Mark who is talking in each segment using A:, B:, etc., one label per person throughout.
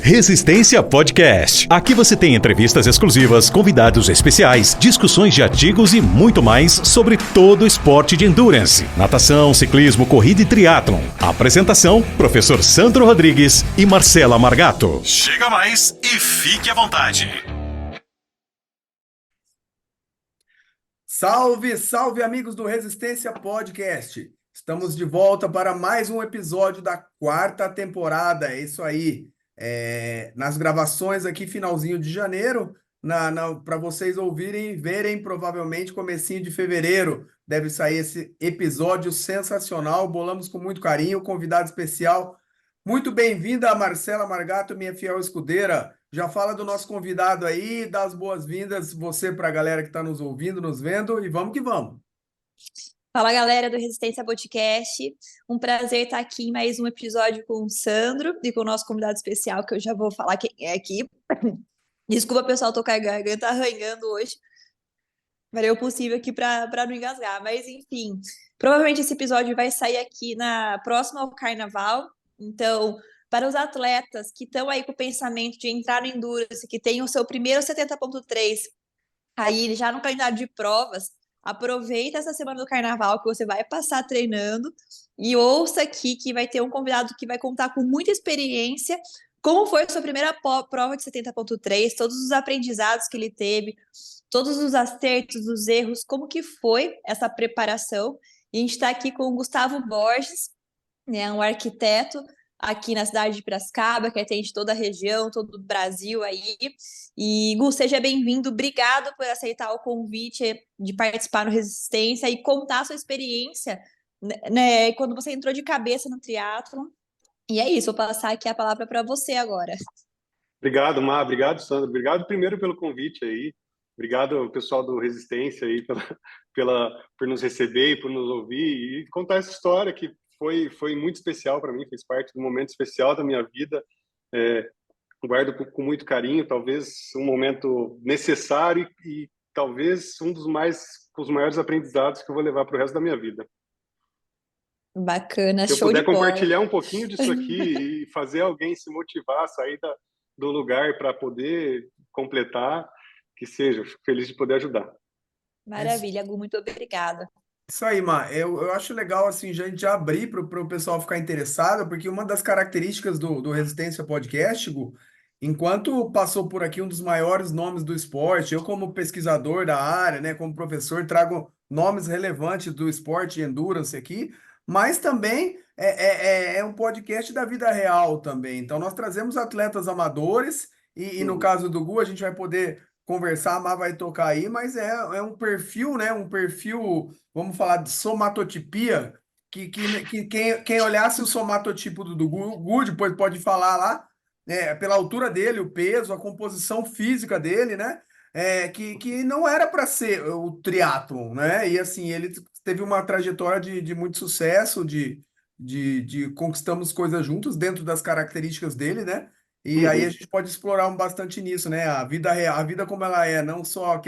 A: Resistência Podcast. Aqui você tem entrevistas exclusivas, convidados especiais, discussões de artigos e muito mais sobre todo o esporte de endurance, natação, ciclismo, corrida e triatlon. Apresentação, professor Sandro Rodrigues e Marcela Margato. Chega mais e fique à vontade.
B: Salve, salve amigos do Resistência Podcast. Estamos de volta para mais um episódio da quarta temporada. É isso aí. Nas gravações aqui, finalzinho de janeiro, para vocês ouvirem e verem, provavelmente comecinho de fevereiro, deve sair esse episódio sensacional. Bolamos com muito carinho, convidado especial. Muito bem-vinda, Marcela Margato, minha fiel escudeira. Já fala do nosso convidado aí, dá as boas-vindas você para a galera que está nos ouvindo, nos vendo, e vamos que vamos.
C: Fala, galera do Resistência Podcast. Um prazer estar aqui em mais um episódio com o Sandro e com o nosso convidado especial, que eu já vou falar quem é aqui. Desculpa, pessoal, tô com a garganta arranhando hoje. Farei o possível aqui para não engasgar, mas enfim. Provavelmente esse episódio vai sair aqui na próxima ao Carnaval. Então, para os atletas que estão aí com o pensamento de entrar no Endurance, que tem o seu primeiro 70.3 aí já no calendário de provas, aproveita essa semana do Carnaval que você vai passar treinando e ouça aqui que vai ter um convidado que vai contar com muita experiência como foi a sua primeira prova de 70.3, todos os aprendizados que ele teve, todos os acertos, os erros, como que foi essa preparação. E a gente está aqui com o Gustavo Borges, né, um arquiteto aqui na cidade de Piracicaba, que atende toda a região, todo o Brasil aí. E, Gu, seja bem-vindo. Obrigado por aceitar o convite de participar no Resistência e contar a sua experiência, né, quando você entrou de cabeça no triatlon. E é isso, vou passar aqui a palavra para você agora.
D: Obrigado, Má. Obrigado, Sandro. Obrigado primeiro pelo convite aí. Obrigado, pessoal do Resistência aí, por nos receber e por nos ouvir e contar essa história que foi muito especial para mim, fez parte de um momento especial da minha vida. Guardo com muito carinho, talvez um momento necessário e talvez os maiores aprendizados que eu vou levar para o resto da minha vida.
C: Bacana,
D: se eu
C: show de
D: puder
C: bola.
D: compartilhar um pouquinho disso aqui e fazer alguém se motivar a sair do lugar para poder completar, que seja, fico feliz de poder ajudar.
C: Maravilha, Gu, muito obrigada.
B: Isso aí, Má. Eu acho legal assim, já a gente abrir para o pessoal ficar interessado, porque uma das características do Resistência Podcast, Gu, enquanto passou por aqui um dos maiores nomes do esporte, eu como pesquisador da área, né, como professor, trago nomes relevantes do esporte e endurance aqui, mas também é um podcast da vida real também. Então, nós trazemos atletas amadores e no caso do Gu, a gente vai poder conversar, a Má vai tocar aí, mas é um perfil, né? Um perfil, vamos falar de somatotipia, que quem olhasse o somatotipo do Gu, depois pode falar lá, pela altura dele, o peso, a composição física dele, né? Que não era para ser o triatlon, né? E assim, ele teve uma trajetória de muito sucesso, de conquistamos coisas juntos dentro das características dele, né? E aí a gente pode explorar bastante nisso, né? A vida real, a vida como ela é, não só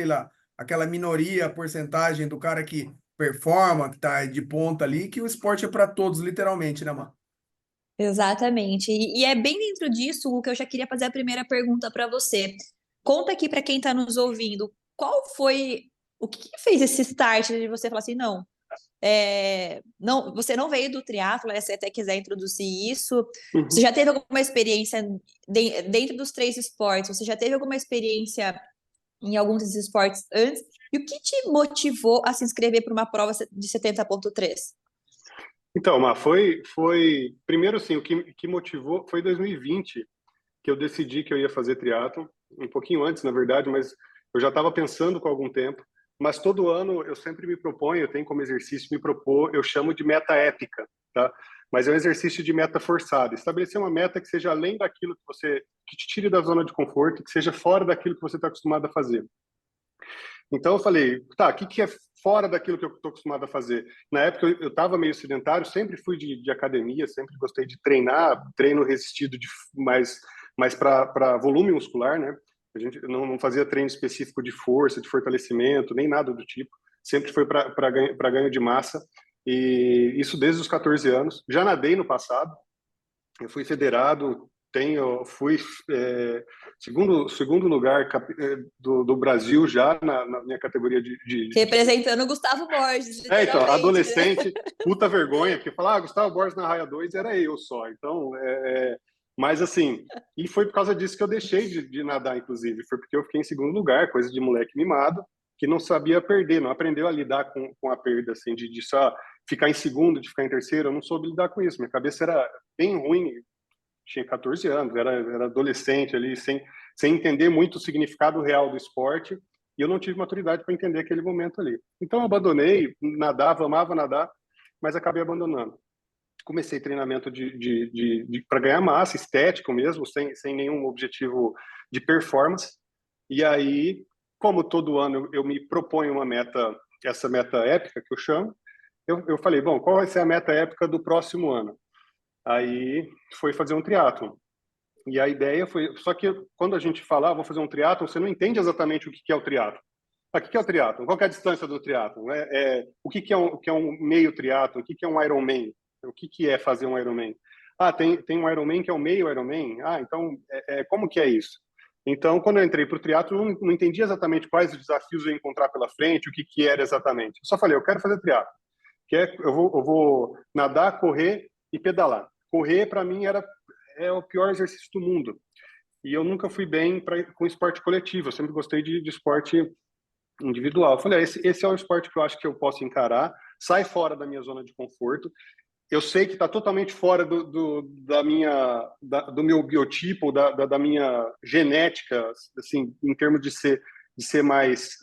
B: aquela minoria, porcentagem do cara que performa, que tá de ponta ali, que o esporte é para todos, literalmente, né, Má?
C: Exatamente. E é bem dentro disso o que eu já queria fazer a primeira pergunta para você. Conta aqui para quem está nos ouvindo, o que fez esse start de você falar assim, não, você não veio do triatlo, né? Se você até quiser introduzir isso. Você já teve alguma experiência dentro dos três esportes? Você já teve alguma experiência em alguns desses esportes antes? E o que te motivou a se inscrever para uma prova de 70.3?
D: Então, Má, primeiro assim, o que motivou foi 2020 que eu decidi que eu ia fazer triatlo, um pouquinho antes, na verdade, mas eu já estava pensando com algum tempo. Mas todo ano eu sempre me proponho, eu tenho como exercício me propor, eu chamo de meta épica, tá? Mas é um exercício de meta forçada. Estabelecer uma meta que seja além daquilo que te tire da zona de conforto, que seja fora daquilo que você está acostumado a fazer. Então eu falei, tá, o que é fora daquilo que eu estou acostumado a fazer? Na época eu estava meio sedentário, sempre fui de academia, sempre gostei de treinar, treino resistido mais para volume muscular, né? A gente não fazia treino específico de força, de fortalecimento, nem nada do tipo. Sempre foi para ganho de massa. E isso desde os 14 anos. Já nadei no passado. Eu fui federado, fui segundo lugar do Brasil já na minha categoria
C: Representando o Gustavo Borges,
D: então,
C: literalmente, né?
D: adolescente, puta vergonha, porque falar, Gustavo Borges na raia 2 era eu só. Então, mas assim, e foi por causa disso que eu deixei de nadar, inclusive. Foi porque eu fiquei em segundo lugar, coisa de moleque mimado, que não sabia perder, não aprendeu a lidar com a perda, assim, de só ficar em segundo, de ficar em terceiro. Eu não soube lidar com isso. Minha cabeça era bem ruim. Tinha 14 anos, era adolescente ali, sem entender muito o significado real do esporte, e eu não tive maturidade para entender aquele momento ali. Então eu abandonei, nadava, amava nadar, mas acabei abandonando. Comecei treinamento para ganhar massa, estético mesmo, sem nenhum objetivo de performance, e aí, como todo ano eu me proponho uma meta, essa meta épica que eu chamo, eu falei, bom, qual vai ser a meta épica do próximo ano? Aí foi fazer um triatlon. E a ideia foi... Só que quando a gente fala, vou fazer um triatlon, você não entende exatamente o que é o triatlon. O que é o triatlon? Qual é a distância do triatlon? O que é um meio triatlon? O que é um Ironman? O que é fazer um Ironman? Tem um Ironman que é um meio Ironman? Então, como que é isso? Então, quando eu entrei para o triatlon, não entendi exatamente quais os desafios eu ia encontrar pela frente, o que era exatamente. Eu só falei, eu quero fazer triatlon. Eu vou nadar, correr e pedalar. Correr, para mim, é o pior exercício do mundo. E eu nunca fui bem com esporte coletivo. Eu sempre gostei de esporte individual. Eu falei, esse é um esporte que eu acho que eu posso encarar. Sai fora da minha zona de conforto. Eu sei que está totalmente fora do meu biotipo, da minha genética, assim, em termos de ser mais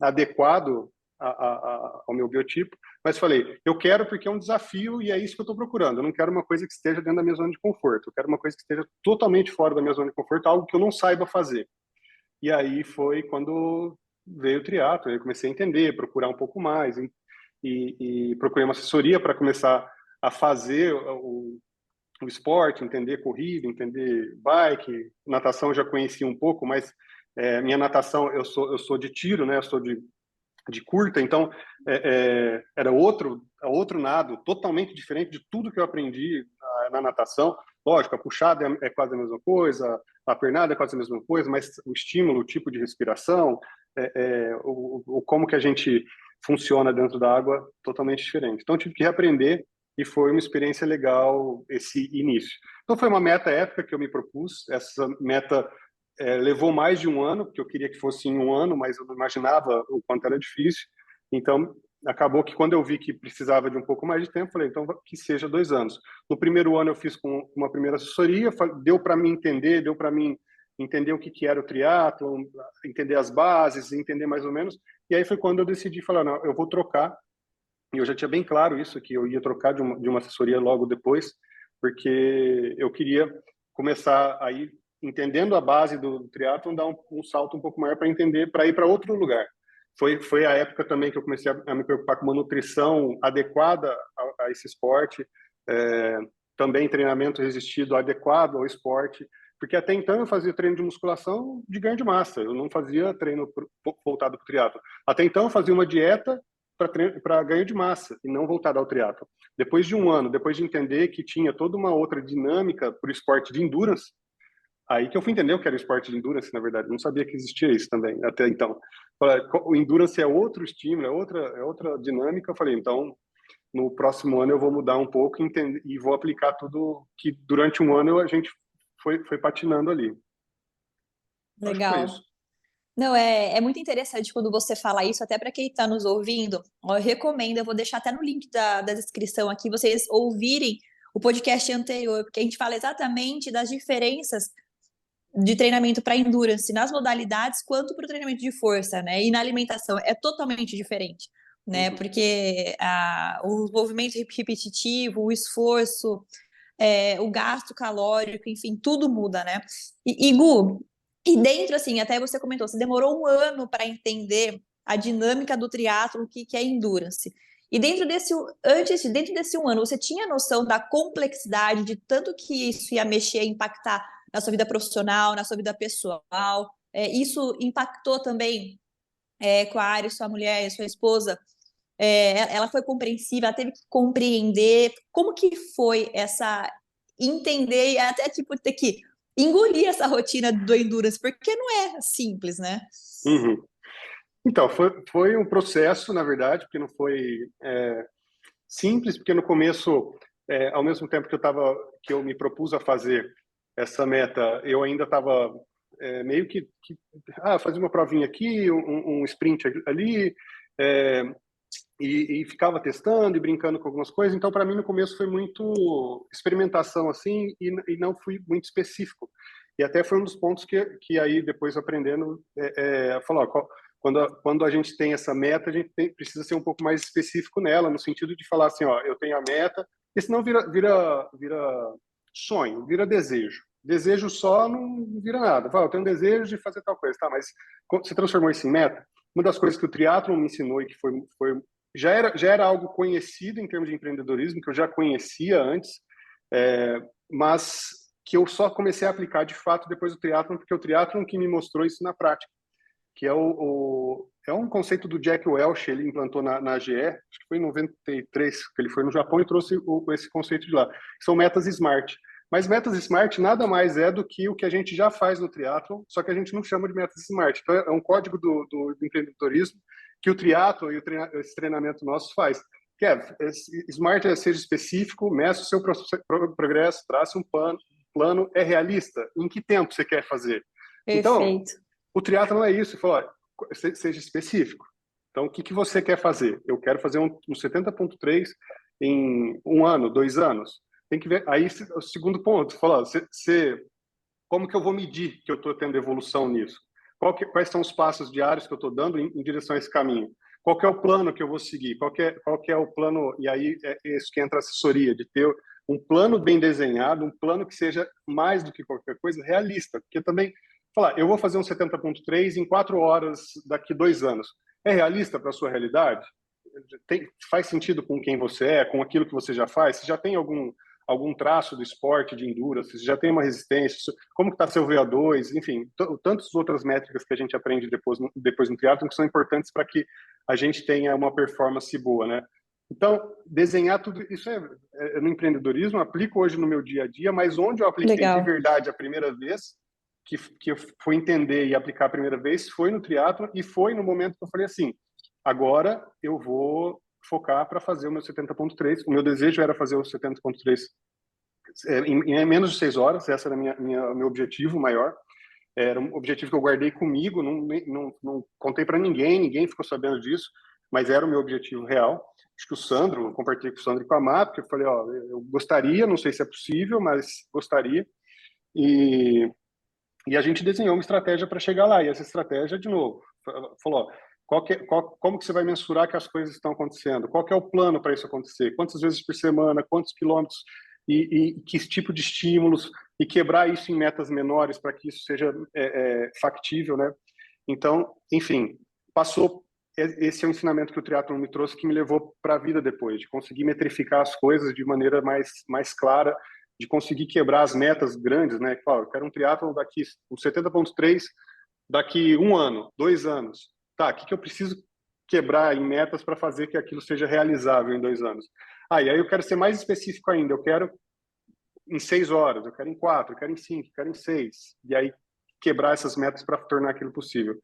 D: adequado ao meu biotipo, mas falei, eu quero porque é um desafio e é isso que eu estou procurando. Eu não quero uma coisa que esteja dentro da minha zona de conforto, eu quero uma coisa que esteja totalmente fora da minha zona de conforto, algo que eu não saiba fazer. E aí foi quando veio o triatlo, eu comecei a entender, procurar um pouco mais, e procurei uma assessoria para começar a fazer o esporte, entender corrida, entender bike, natação eu já conhecia um pouco, mas minha natação, eu sou de tiro, né? Eu sou de curta, então era outro nado, totalmente diferente de tudo que eu aprendi na natação. Lógico, a puxada é quase a mesma coisa, a pernada é quase a mesma coisa, mas o estímulo, o tipo de respiração, como que a gente funciona dentro da água, totalmente diferente. Então, eu tive que reaprender e foi uma experiência legal esse início. Então, foi uma meta épica que eu me propus, essa meta levou mais de um ano, porque eu queria que fosse em um ano, mas eu não imaginava o quanto era difícil. Então, acabou que quando eu vi que precisava de um pouco mais de tempo, falei, então que seja 2 anos. No primeiro ano eu fiz com uma primeira assessoria, deu para mim entender, o que era o triatlo, entender as bases, entender mais ou menos. E aí foi quando eu decidi falar, não, eu vou trocar. E eu já tinha bem claro isso, que eu ia trocar de uma assessoria logo depois, porque eu queria começar aí entendendo a base do triatlon, dar um salto um pouco maior para entender, para ir para outro lugar. Foi a época também que eu comecei a me preocupar com uma nutrição adequada a esse esporte, também treinamento resistido adequado ao esporte, porque até então eu fazia treino de musculação de ganho de massa, eu não fazia treino voltado para o triatlo. Até então eu fazia uma dieta para ganho de massa e não voltada ao triatlo. Depois de um ano, depois de entender que tinha toda uma outra dinâmica para o esporte de endurance, aí que eu fui entender o que era o esporte de endurance, na verdade. Eu não sabia que existia isso também, até então. O endurance é outro estímulo, é outra dinâmica. Eu falei, então, no próximo ano eu vou mudar um pouco e vou aplicar tudo que durante um ano a gente foi patinando ali. Acho que foi
C: Legal.
D: isso.
C: Não, é muito interessante quando você fala isso, até para quem está nos ouvindo, ó, eu recomendo, eu vou deixar até no link da descrição aqui, vocês ouvirem o podcast anterior, porque a gente fala exatamente das diferenças de treinamento para endurance nas modalidades quanto para o treinamento de força, né? E na alimentação é totalmente diferente, né?
D: Uhum.
C: Porque o movimento repetitivo, o esforço, o gasto calórico, enfim, tudo muda, né? E Gu, e dentro, assim, até você comentou, você demorou um ano para entender a dinâmica do triatlo, o que é endurance. E dentro desse um ano, você tinha noção da complexidade de tanto que isso ia mexer, impactar na sua vida profissional, na sua vida pessoal? Isso impactou também com a Ari, sua mulher, sua esposa? Ela foi compreensiva, ela teve que compreender. Como que foi entender e até, tipo, ter que engolir essa rotina do endurance, porque não é simples, né?
D: Uhum. Então, foi um processo, na verdade, porque não foi simples, porque no começo, ao mesmo tempo que eu me propus a fazer essa meta, eu ainda estava meio que fazer uma provinha aqui, um sprint ali, é, e ficava testando e brincando com algumas coisas. Então, para mim, no começo foi muito experimentação assim e não fui muito específico. E até foi um dos pontos que aí depois aprendendo falar, quando a gente tem essa meta, a gente precisa ser um pouco mais específico nela, no sentido de falar assim, ó, eu tenho a meta, e senão vira sonho, vira desejo. Desejo só não vira nada. Fala, eu tenho um desejo de fazer tal coisa, tá? Mas você transformou isso em meta. Uma das coisas que o triatlon me ensinou e que já era algo conhecido em termos de empreendedorismo, que eu já conhecia antes, mas que eu só comecei a aplicar de fato depois do triatlon, porque o triatlon que me mostrou isso na prática, que é um conceito do Jack Welch, ele implantou na AGE, acho que foi em 93, que ele foi no Japão e trouxe esse conceito de lá. São metas SMART. Mas metas SMART nada mais é do que o que a gente já faz no triatlon, só que a gente não chama de metas SMART. Então, é um código do empreendedorismo que o triatlon e esse treinamento nosso faz. Que SMART seja específico, meça o seu progresso, traça um plano, é realista. Em que tempo você quer fazer? Então,
C: Perfeito.
D: o triatlon é isso. Fala, seja específico. Então, o que você quer fazer? Eu quero fazer um 70.3 em 1 ano, 2 anos. Tem que ver. Aí, o segundo ponto, falar, como que eu vou medir que eu estou tendo evolução nisso? Quais são os passos diários que eu estou dando em direção a esse caminho? Qual que é o plano que eu vou seguir? Qual que é o plano? E aí é isso que entra a assessoria, de ter um plano bem desenhado, um plano que seja mais do que qualquer coisa realista, porque também falar, eu vou fazer um 70.3 em 4 horas daqui 2 anos. É realista para a sua realidade? Faz sentido com quem você é, com aquilo que você já faz? Você já tem algum traço do esporte de endurance? Você já tem uma resistência? Como que está seu VO2? Enfim, tantas outras métricas que a gente aprende depois no triatlon que são importantes para que a gente tenha uma performance boa, né? Então, desenhar tudo isso no empreendedorismo, aplico hoje no meu dia a dia, mas onde eu apliquei de verdade a primeira vez, que eu fui entender e aplicar a primeira vez, foi no triatlon e foi no momento que eu falei assim, agora eu vou focar para fazer o meu 70.3. O meu desejo era fazer o 70.3 em menos de 6 horas, esse era meu objetivo maior. Era um objetivo que eu guardei comigo, não contei para ninguém ficou sabendo disso, mas era o meu objetivo real. Acho que eu compartilhei com o Sandro e com a MAP, porque eu falei, ó, eu gostaria, não sei se é possível, mas gostaria. E a gente desenhou uma estratégia para chegar lá. E essa estratégia, de novo, falou, como que você vai mensurar que as coisas estão acontecendo? Qual que é o plano para isso acontecer? Quantas vezes por semana? Quantos quilômetros? E que tipo de estímulos? E quebrar isso em metas menores para que isso seja factível, né? Então, enfim, esse é o ensinamento que o triatlon me trouxe, que me levou para a vida depois, de conseguir metrificar as coisas de maneira mais clara, de conseguir quebrar as metas grandes, né? Claro, eu quero um triatlon daqui, um 70.3 daqui 1 ano, 2 anos. Tá, o que eu preciso quebrar em metas para fazer que aquilo seja realizável em 2 anos? E aí eu quero ser mais específico ainda, eu quero em 6 horas, eu quero em 4, eu quero em 5, eu quero em 6. E aí quebrar essas metas para tornar aquilo possível.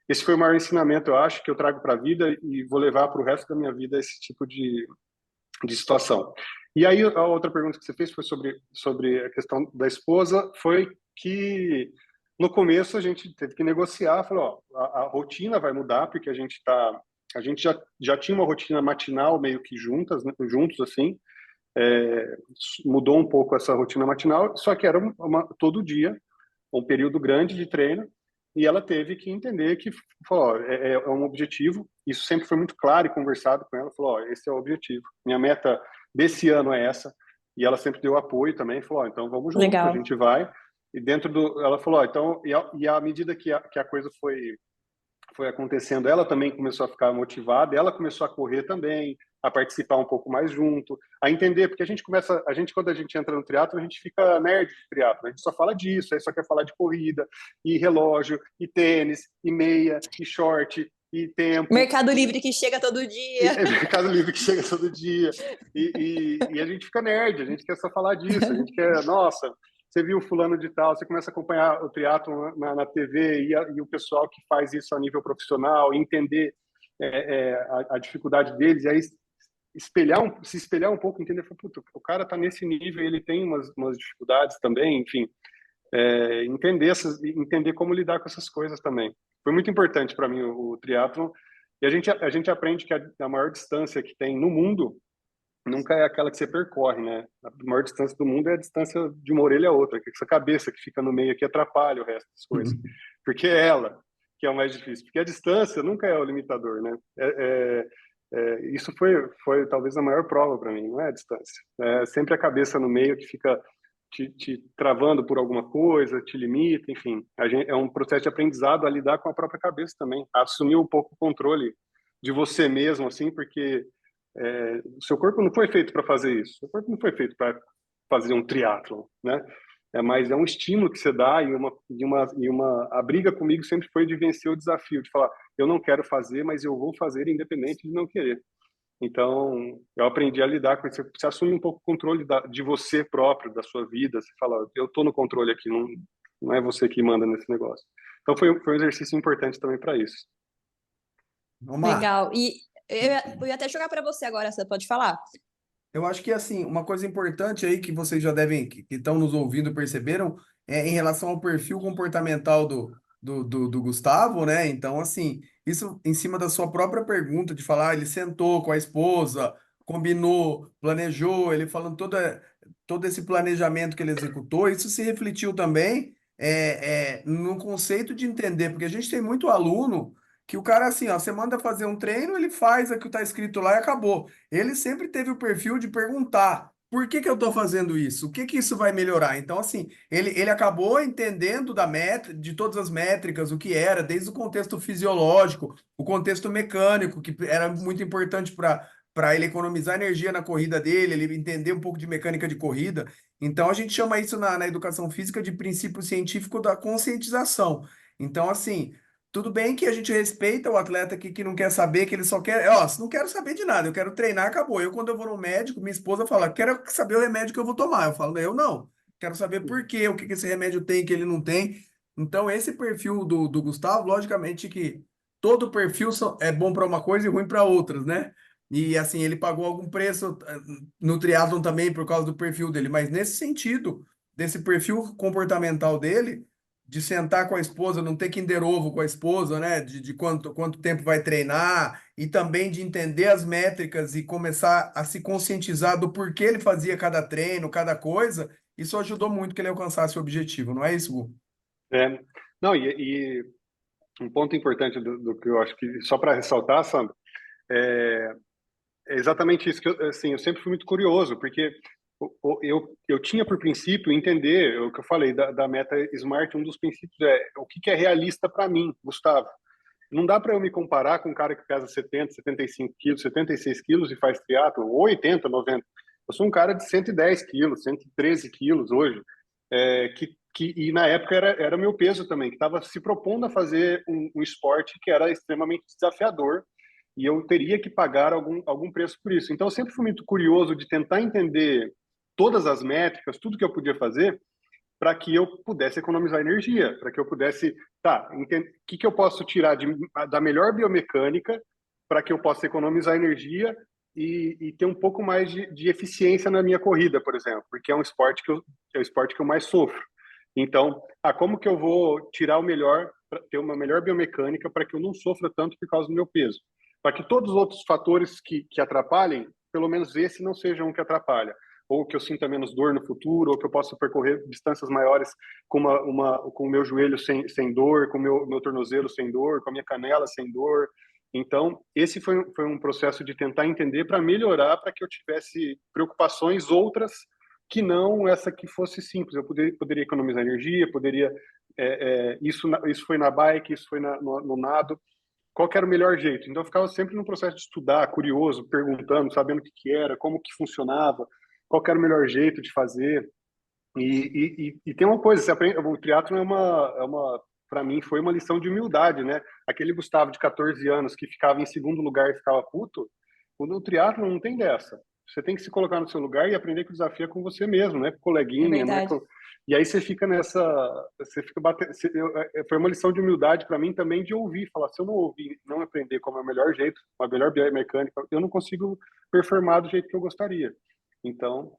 D: Esse foi o maior ensinamento, eu acho, que eu trago para a vida e vou levar para o resto da minha vida esse tipo de situação. E aí a outra pergunta que você fez foi sobre a questão da esposa, foi que no começo a gente teve que negociar, falou, ó, a rotina vai mudar, porque a gente já tinha uma rotina matinal meio que juntos assim, mudou um pouco essa rotina matinal, só que era todo dia, um período grande de treino, e ela teve que entender que falou, é um objetivo, isso sempre foi muito claro e conversado com ela, falou, ó, esse é o objetivo, minha meta desse ano é essa, e ela sempre deu apoio também, falou, ó, então vamos junto, a gente vai, e ela falou, ó, então, e à medida que a coisa foi acontecendo, ela também começou a ficar motivada, ela começou a correr também, a participar um pouco mais junto, a entender, porque quando a gente entra no triatlo, a gente fica nerd de triatlo, a gente só fala disso, aí só quer falar de corrida, e relógio, e tênis, e meia, e short, e tempo.
C: Mercado Livre que chega todo dia.
D: É Mercado Livre que chega todo dia. E a gente fica nerd, a gente quer só falar disso. A gente quer, nossa, você viu fulano de tal, você começa a acompanhar o triatlon na TV e o pessoal que faz isso a nível profissional, entender a dificuldade deles, e aí se espelhar um pouco, entender, puta, o cara tá nesse nível, ele tem umas dificuldades também, enfim, entender como lidar com essas coisas também. Foi muito importante para mim o triatlon, e a gente aprende que a maior distância que tem no mundo nunca é aquela que você percorre, né? A maior distância do mundo é a distância de uma orelha a outra, que essa cabeça que fica no meio aqui atrapalha o resto das coisas, porque é ela que é o mais difícil, porque a distância nunca é o limitador, né? Isso foi talvez a maior prova para mim, não é a distância. É sempre a cabeça no meio que fica te travando por alguma coisa, te limita, enfim. É um processo de aprendizado a lidar com a própria cabeça também, a assumir um pouco o controle de você mesmo, assim, porque o seu corpo não foi feito para fazer isso. O seu corpo não foi feito para fazer um triatlon, né? Mas é um estímulo que você dá a briga comigo sempre foi de vencer o desafio, de falar, eu não quero fazer, mas eu vou fazer independente de não querer. Então, eu aprendi a lidar com isso. Você assume um pouco o controle de você próprio, da sua vida. Você fala, eu estou no controle aqui, não é você que manda nesse negócio. Então, foi um exercício importante também para isso.
C: Legal. E eu ia até jogar para você agora, você pode falar?
B: Eu acho que, assim, uma coisa importante aí que vocês já devem, que estão nos ouvindo, perceberam, é em relação ao perfil comportamental do Gustavo, né? Então, assim, isso em cima da sua própria pergunta, de falar, ele sentou com a esposa, combinou, planejou, ele falando todo esse planejamento que ele executou, isso se refletiu também no conceito de entender, porque a gente tem muito aluno que o cara, assim, ó, você manda fazer um treino, ele faz o que está escrito lá e acabou. Ele sempre teve o perfil de perguntar: por que eu estou fazendo isso? O que isso vai melhorar? Então, assim, ele acabou entendendo de todas as métricas, o que era, desde o contexto fisiológico, o contexto mecânico, que era muito importante para ele economizar energia na corrida dele, ele entender um pouco de mecânica de corrida. Então, a gente chama isso na educação física de princípio científico da conscientização. Então, assim, tudo bem que a gente respeita o atleta que não quer saber, que ele só quer. Ó, não quero saber de nada, eu quero treinar, acabou. Eu, quando eu vou no médico, minha esposa fala: quero saber o remédio que eu vou tomar. Eu falo: eu não. Quero saber por quê, o que esse remédio tem que ele não tem. Então, esse perfil do Gustavo, logicamente que todo perfil é bom para uma coisa e ruim para outras, né? E assim, ele pagou algum preço no triatlon também por causa do perfil dele, mas nesse sentido, desse perfil comportamental dele de sentar com a esposa, não ter que ender ovo com a esposa, né? De quanto tempo vai treinar, e também de entender as métricas e começar a se conscientizar do porquê ele fazia cada treino, cada coisa, isso ajudou muito que ele alcançasse o objetivo, não é isso, Gu?
D: Não, e um ponto importante do que eu acho que, só para ressaltar, Sandro, é, é exatamente isso que assim, eu sempre fui muito curioso, porque eu tinha por princípio entender o que eu falei da meta SMART. Um dos princípios é o que é realista para mim, Gustavo. Não dá para eu me comparar com um cara que pesa 70, 75 quilos, 76 quilos e faz triatlo, ou 80, 90. Eu sou um cara de 110 quilos, 113 quilos hoje, e na época era meu peso também, que estava se propondo a fazer um esporte que era extremamente desafiador, e eu teria que pagar algum preço por isso. Então, eu sempre fui muito curioso de tentar entender todas as métricas, tudo que eu podia fazer, para que eu pudesse economizar energia, para que eu pudesse, o que eu posso tirar da melhor biomecânica para que eu possa economizar energia e ter um pouco mais de eficiência na minha corrida, por exemplo, porque é um esporte é o esporte que eu mais sofro. Então, como que eu vou tirar o melhor, ter uma melhor biomecânica para que eu não sofra tanto por causa do meu peso? Para que todos os outros fatores que atrapalhem, pelo menos esse não seja um que atrapalha. Ou que eu sinta menos dor no futuro, ou que eu possa percorrer distâncias maiores com com o meu joelho sem dor, com o meu tornozelo sem dor, com a minha canela sem dor. Então, esse foi um processo de tentar entender para melhorar, para que eu tivesse preocupações outras que não essa que fosse simples. Eu poderia economizar energia, poderia... isso foi na bike, isso foi no nado. Qual que era o melhor jeito? Então, eu ficava sempre no processo de estudar, curioso, perguntando, sabendo o que era, como que funcionava, qual que era o melhor jeito de fazer. E tem uma coisa, você aprende, o triatlo é uma para mim foi uma lição de humildade, né? Aquele Gustavo de 14 anos que ficava em segundo lugar e ficava puto, no triatlo não tem dessa. Você tem que se colocar no seu lugar e aprender que o desafio é com você mesmo, não é com o
C: É
D: coleguinha, não é
C: verdade.
D: com... E aí você fica nessa, você fica batendo, foi uma lição de humildade para mim também de ouvir, falar, se eu não ouvir, não aprender como é o melhor jeito, a melhor biomecânica, eu não consigo performar do jeito que eu gostaria. Então,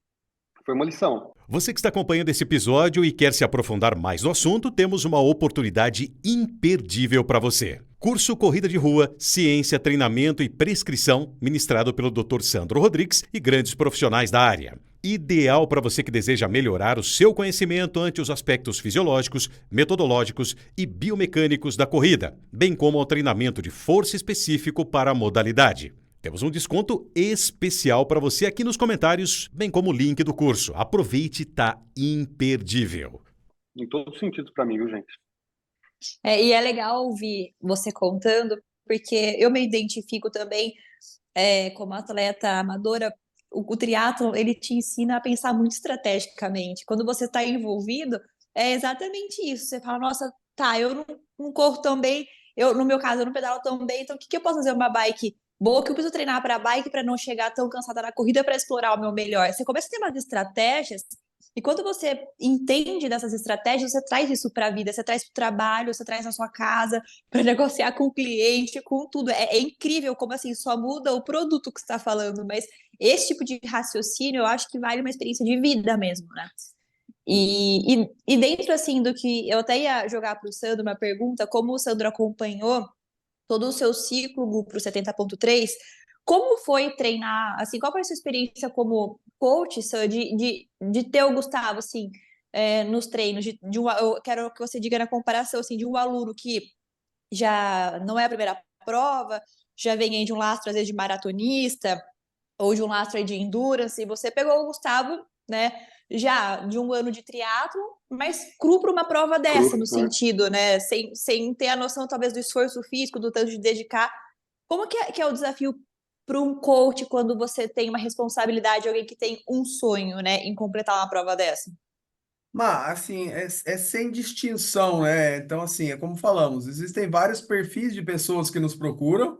D: foi uma lição.
A: Você que está acompanhando esse episódio e quer se aprofundar mais no assunto, temos uma oportunidade imperdível para você. Curso Corrida de Rua, Ciência, Treinamento e Prescrição, ministrado pelo Dr. Sandro Rodrigues e grandes profissionais da área. Ideal para você que deseja melhorar o seu conhecimento ante os aspectos fisiológicos, metodológicos e biomecânicos da corrida, bem como ao treinamento de força específico para a modalidade. Temos um desconto especial para você aqui nos comentários, bem como o link do curso. Aproveite, tá imperdível.
D: Em todos os sentidos para mim, viu, gente?
C: E é legal ouvir você contando, porque eu me identifico também como atleta amadora. O triatlon, ele te ensina a pensar muito estrategicamente. Quando você está envolvido, é exatamente isso. Você fala, nossa, tá, eu não corro tão bem, no meu caso, eu não pedalo tão bem, então o que eu posso fazer uma bike boa, que eu preciso treinar para a bike para não chegar tão cansada na corrida para explorar o meu melhor? Você começa a ter umas estratégias, e quando você entende dessas estratégias, você traz isso para a vida, você traz para o trabalho, você traz na sua casa, para negociar com o cliente, com tudo. É incrível como assim, só muda o produto que você está falando, mas esse tipo de raciocínio eu acho que vale uma experiência de vida mesmo, né? E dentro assim do que eu até ia jogar para o Sandro uma pergunta, como o Sandro acompanhou todo o seu ciclo para o 70.3, como foi treinar, assim, qual foi a sua experiência como coach, Sam, de ter o Gustavo, assim, nos treinos, eu quero que você diga na comparação, assim, de um aluno que já não é a primeira prova, já vem aí de um lastro, às vezes, de maratonista, ou de um lastro aí de endurance, e você pegou o Gustavo, né, já de um ano de triatlo, mas cru para uma prova dessa, no sentido, né, sem ter a noção, talvez, do esforço físico, do tanto de dedicar. Como que é o desafio para um coach quando você tem uma responsabilidade, alguém que tem um sonho, né, em completar uma prova dessa?
B: Mas, assim, é sem distinção, né? Então, assim, é como falamos, existem vários perfis de pessoas que nos procuram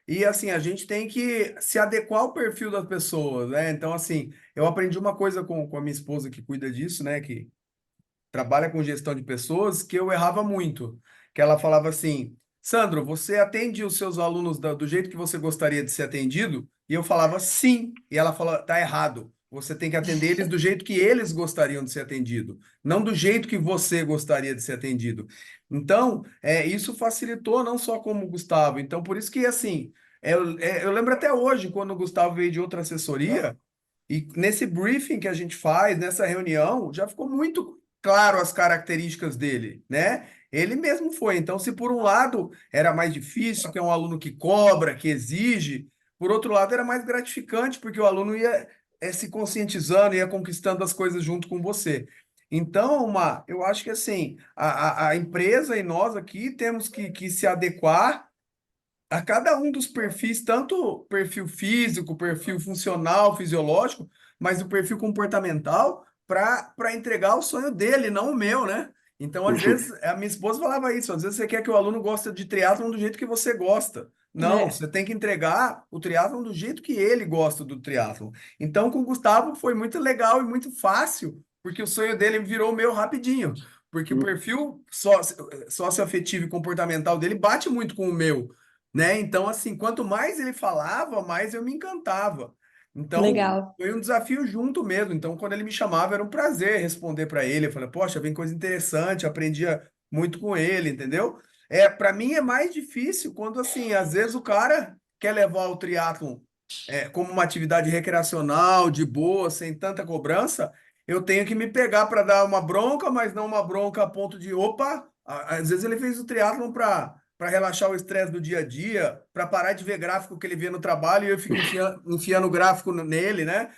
B: e, assim, a gente tem que se adequar ao perfil das pessoas, né? Então, assim, eu aprendi uma coisa com a minha esposa que cuida disso, né? Que trabalha com gestão de pessoas, que eu errava muito. Que ela falava assim, Sandro, você atende os seus alunos do jeito que você gostaria de ser atendido? E eu falava sim. E ela falava, tá errado. Você tem que atender eles do jeito que eles gostariam de ser atendido, não do jeito que você gostaria de ser atendido. Então, isso facilitou não só como o Gustavo. Então, por isso que, assim, eu lembro até hoje, quando o Gustavo veio de outra assessoria, e nesse briefing que a gente faz, nessa reunião, já ficou muito claro as características dele, né? Ele mesmo foi. Então, se por um lado era mais difícil, que é um aluno que cobra, que exige, por outro lado era mais gratificante, porque o aluno ia se conscientizando, ia conquistando as coisas junto com você. Então, eu acho que assim, a empresa e nós aqui temos que se adequar a cada um dos perfis, tanto perfil físico, perfil funcional, fisiológico, mas o perfil comportamental, para entregar o sonho dele, não o meu, né? Então, às vezes, a minha esposa falava isso, às vezes você quer que o aluno goste de triatlon do jeito que você gosta. Não,
C: É,
B: você tem que entregar o triatlon do jeito que ele gosta do triatlon. Então, com o Gustavo foi muito legal e muito fácil, porque o sonho dele virou o meu rapidinho. Porque o perfil socioafetivo e comportamental dele bate muito com o meu, né? Então, assim, quanto mais ele falava, mais eu me encantava. Então,
C: legal.
B: foi um desafio junto mesmo. Então, quando ele me chamava, era um prazer responder para ele. Eu falei, poxa, vem coisa interessante, aprendia muito com ele, entendeu? Para mim é mais difícil quando, assim, às vezes o cara quer levar o triatlon como uma atividade recreacional, de boa, sem tanta cobrança. Eu tenho que me pegar para dar uma bronca, mas não uma bronca a ponto de, opa, às vezes ele fez o triatlon para relaxar o estresse do dia a dia, para parar de ver gráfico que ele vê no trabalho e eu fico enfiando gráfico nele, né?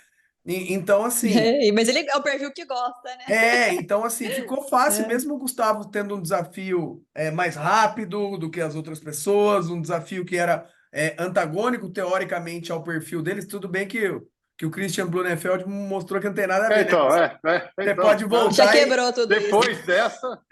B: Então, assim,
C: Mas ele é o perfil que gosta, né?
B: então assim, ficou fácil,
C: É.
B: mesmo o Gustavo tendo um desafio mais rápido do que as outras pessoas, um desafio que era antagônico, teoricamente, ao perfil deles. Tudo bem que que o Christian Blumenfeld mostrou que não tem nada a ver, né?
D: Então,
B: Você
D: então,
B: pode
C: Já
B: voltar e...
C: quebrou tudo isso.
D: depois dessa,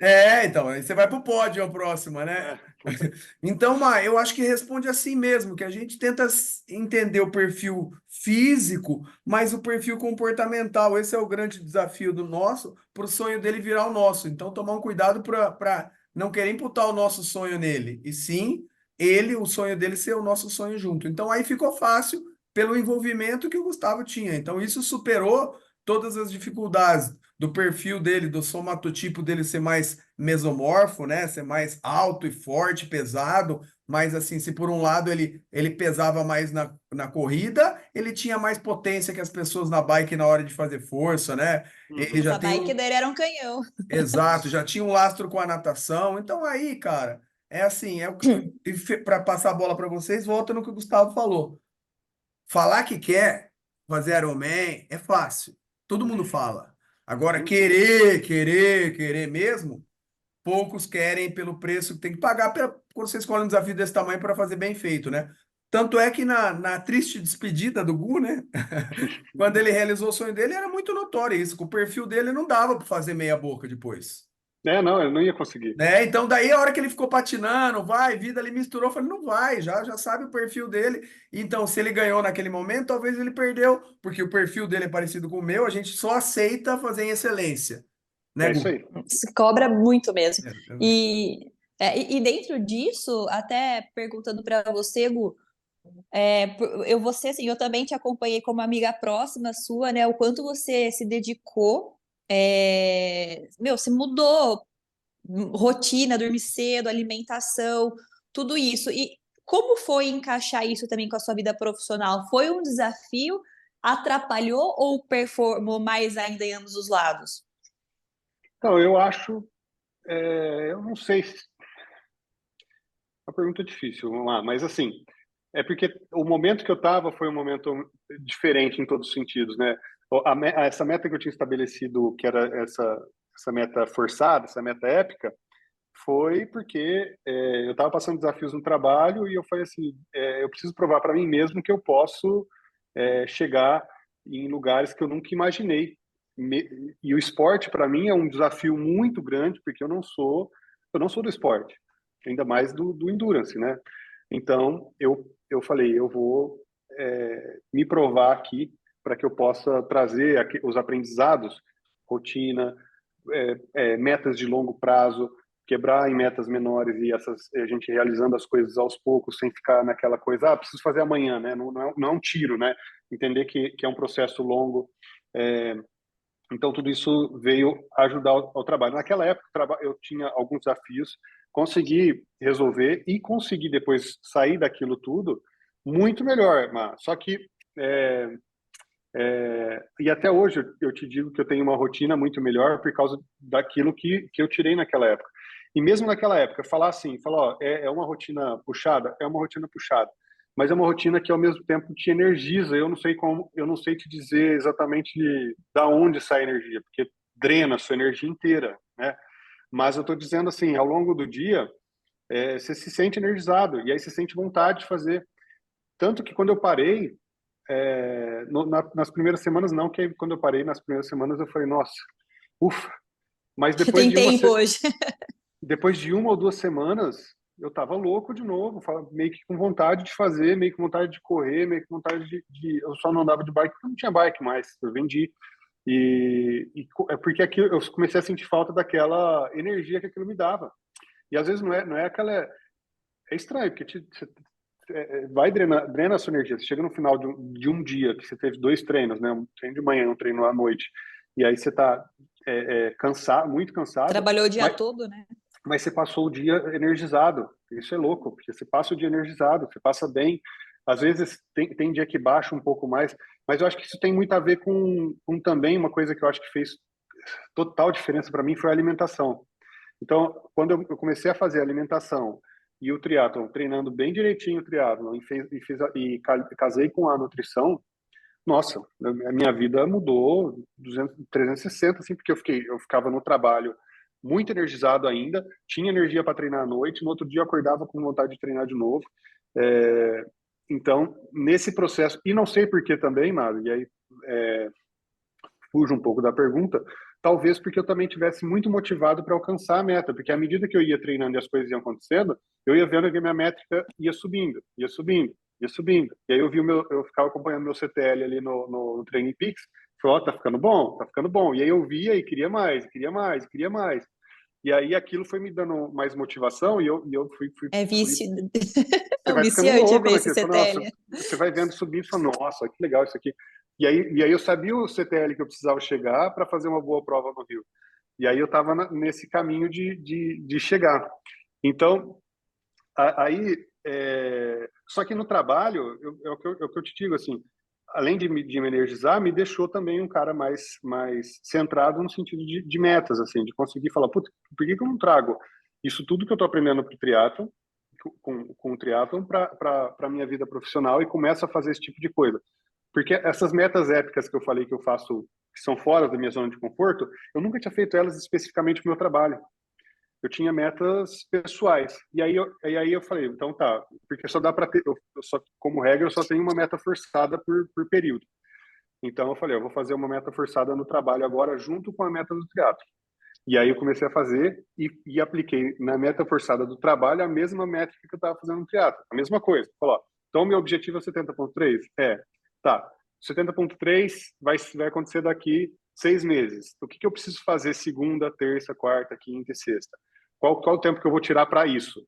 B: Então, aí você vai pro pódio a próxima, né?
D: é,
B: Então, Mar, eu acho que responde assim mesmo, que a gente tenta entender o perfil físico, mas o perfil comportamental. Esse é o grande desafio do nosso, para o sonho dele virar o nosso. Então, tomar um cuidado para não querer imputar o nosso sonho nele, e sim ele, o sonho dele ser o nosso sonho junto. Então, aí ficou fácil pelo envolvimento que o Gustavo tinha. Então, isso superou todas as dificuldades do perfil dele, do somatotipo dele ser mais mesomorfo, né? Ser mais alto e forte, pesado. Mas assim, se por um lado ele pesava mais na corrida, ele tinha mais potência que as pessoas na bike na hora de fazer força, né? Ele
D: uhum.
B: já
C: Essa
B: tem
C: bike
B: um.
C: dele era um canhão.
B: Exato, já tinha um lastro com a natação. Então aí, cara, é assim, é o para passar a bola para vocês, volta no que o Gustavo falou. Falar que quer fazer Ironman é fácil. Todo mundo fala. Agora,
D: Uhum.
B: querer mesmo, poucos querem pelo preço que tem que pagar quando você escolhe um desafio desse tamanho para fazer bem feito, né? Tanto é que na triste despedida do Gu, né? Quando ele realizou o sonho dele, era muito notório isso, que o perfil dele não dava para fazer meia boca depois.
D: Não, eu não ia conseguir.
B: Né? Então, daí a hora que ele ficou patinando, vai, vida ali misturou, eu falei, não vai, já sabe o perfil dele. Então, se ele ganhou naquele momento, talvez ele perdeu, porque o perfil dele é parecido com o meu, a gente só aceita fazer em excelência, né,
D: É isso
B: Gu?
D: aí.
C: Se cobra muito mesmo.
B: É.
C: E dentro disso, até perguntando para você, Gu, você, assim, eu também te acompanhei como amiga próxima sua, né? O quanto você se dedicou, se mudou, rotina, dormir cedo, alimentação, tudo isso. E como foi encaixar isso também com a sua vida profissional? Foi um desafio? Atrapalhou ou performou mais ainda em ambos os lados?
D: Então, eu acho, eu não sei, uma pergunta difícil, vamos lá, mas assim, é porque o momento que eu estava foi um momento diferente em todos os sentidos, né? Essa meta que eu tinha estabelecido, que era essa meta forçada, essa meta épica, foi porque eu estava passando desafios no trabalho e eu falei assim, eu preciso provar para mim mesmo que eu posso chegar em lugares que eu nunca imaginei. E o esporte para mim é um desafio muito grande porque eu não sou do esporte, ainda mais do endurance, né? Então eu falei, eu vou me provar aqui para que eu possa trazer os aprendizados, rotina, metas de longo prazo, quebrar em metas menores e a gente realizando as coisas aos poucos, sem ficar naquela coisa, preciso fazer amanhã, né? Não é um tiro, né? Entender que é um processo longo. É, então, tudo isso veio ajudar ao trabalho. Naquela época, eu tinha alguns desafios, consegui resolver e consegui depois sair daquilo tudo muito melhor, mas só que é, e até hoje eu te digo que eu tenho uma rotina muito melhor por causa daquilo que eu tirei naquela época. E mesmo naquela época, falar assim, falar, ó, é uma rotina puxada? É uma rotina puxada. Mas é uma rotina que ao mesmo tempo te energiza. Eu não sei como, eu não sei te dizer exatamente da onde sai a energia, porque drena a sua energia inteira, né? Mas eu estou dizendo assim, ao longo do dia, você se sente energizado e aí você sente vontade de fazer. Tanto que quando eu parei, nas primeiras semanas não, que aí, quando eu parei nas primeiras semanas eu falei, nossa, ufa. Mas
C: Tem tempo hoje.
D: depois de 1 ou 2 semanas eu tava louco de novo, meio que com vontade de fazer, meio que com vontade de correr, meio que com vontade eu só não andava de bike porque não tinha bike mais, eu vendi. É porque aquilo, eu comecei a sentir falta daquela energia que aquilo me dava. E às vezes não é aquela. É estranho, porque vai drena a sua energia. Você chega no final de um dia que você teve 2 treinos, né? Um treino de manhã, um treino à noite, e aí você está cansado, muito cansado,
C: Trabalhou o dia
D: mas,
C: todo, né?
D: mas você passou o dia energizado. Isso é louco, porque você passa o dia energizado, você passa bem. Às vezes tem dia que baixa um pouco mais, mas eu acho que isso tem muito a ver com também uma coisa que eu acho que fez total diferença para mim foi a alimentação. Então, quando eu comecei a fazer a alimentação e o triatlon, treinando bem direitinho o triatlon casei com a nutrição, nossa, a minha vida mudou 360, assim, porque eu ficava no trabalho muito energizado ainda, tinha energia para treinar à noite, no outro dia eu acordava com vontade de treinar de novo. Então, nesse processo, e não sei por que também, Mário, e aí fujo um pouco da pergunta, talvez porque eu também tivesse muito motivado para alcançar a meta, porque à medida que eu ia treinando e as coisas iam acontecendo, eu ia vendo que a minha métrica ia subindo, ia subindo, ia subindo. E aí eu ficava acompanhando meu CTL ali no Training Peaks, falei, ó, tá ficando bom, tá ficando bom. E aí eu via e queria mais, queria mais, queria mais. E aí aquilo foi me dando mais motivação e eu fui
C: É vício. É
D: você
C: um
D: vai ficando
C: viciante
D: louco
C: ver esse
D: naquilo. Você fala, nossa,
C: CTL.
D: você vai vendo subir e fala, nossa, que legal isso aqui. E aí eu sabia o CTL que eu precisava chegar para fazer uma boa prova no Rio. E aí eu estava nesse caminho de chegar. Então, aí, só que no trabalho, é o que eu te digo, assim, além de me energizar, me deixou também um cara mais centrado no sentido de metas, assim, de conseguir falar, puta, por que eu não trago isso tudo que eu estou aprendendo para o triatlon, com o triatlon, para a minha vida profissional e começo a fazer esse tipo de coisa. Porque essas metas épicas que eu falei que eu faço, que são fora da minha zona de conforto, eu nunca tinha feito elas especificamente para o meu trabalho. Eu tinha metas pessoais. E aí eu falei, então tá, porque só dá para ter, como regra, eu só tenho uma meta forçada por período. Então eu falei, eu vou fazer uma meta forçada no trabalho agora, junto com a meta do teatro. E aí eu comecei a fazer e apliquei na meta forçada do trabalho a mesma métrica que eu estava fazendo no teatro. A mesma coisa. Falou, então meu objetivo é 70,3? Tá. 70,3 vai acontecer daqui 6 meses. O que eu preciso fazer segunda, terça, quarta, quinta e sexta? Qual o tempo que eu vou tirar para isso?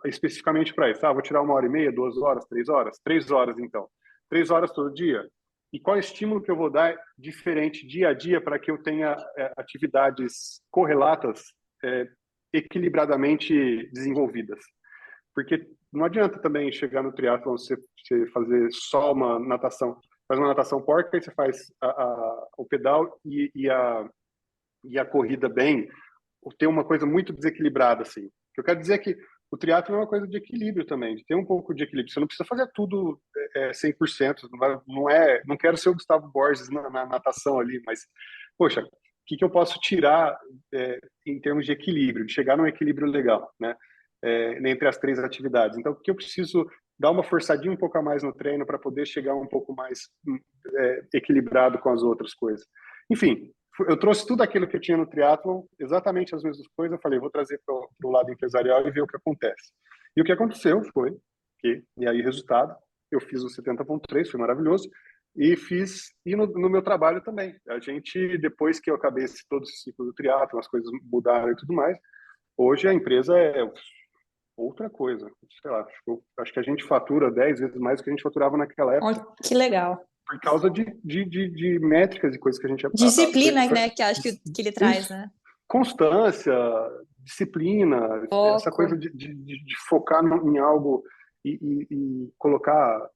D: Especificamente para isso. Vou tirar 1h30, 2 horas, 3 horas? 3 horas, então. 3 horas todo dia? E qual estímulo que eu vou dar diferente dia a dia para que eu tenha atividades correlatas, equilibradamente desenvolvidas? Porque não adianta também chegar no triatlon, você fazer só uma natação. Faz uma natação porca e você faz o pedal e a corrida bem, ou ter uma coisa muito desequilibrada, assim. O que eu quero dizer é que o triatlo é uma coisa de equilíbrio também, de ter um pouco de equilíbrio. Você não precisa fazer tudo 100%, não quero ser o Gustavo Borges na natação ali, mas, poxa, o que eu posso tirar em termos de equilíbrio, de chegar num equilíbrio legal, né? Entre as 3 atividades. Então, o que eu preciso dar uma forçadinha um pouco a mais no treino para poder chegar um pouco mais equilibrado com as outras coisas. Enfim, eu trouxe tudo aquilo que eu tinha no triatlon, exatamente as mesmas coisas. Eu falei, vou trazer para o lado empresarial e ver o que acontece. E o que aconteceu foi e aí o resultado, eu fiz o 70,3, foi maravilhoso, e no meu trabalho também. A gente, depois que eu acabei todo esse ciclo do triatlon, as coisas mudaram e tudo mais, hoje a empresa é outra coisa. Sei lá, acho que a gente fatura 10 vezes mais do que a gente faturava naquela época.
C: Oh, que legal.
D: Por causa de métricas e coisas que a gente...
C: Disciplina, né, que acho que ele traz, né?
D: Constância, disciplina, essa coisa de focar em algo e colocar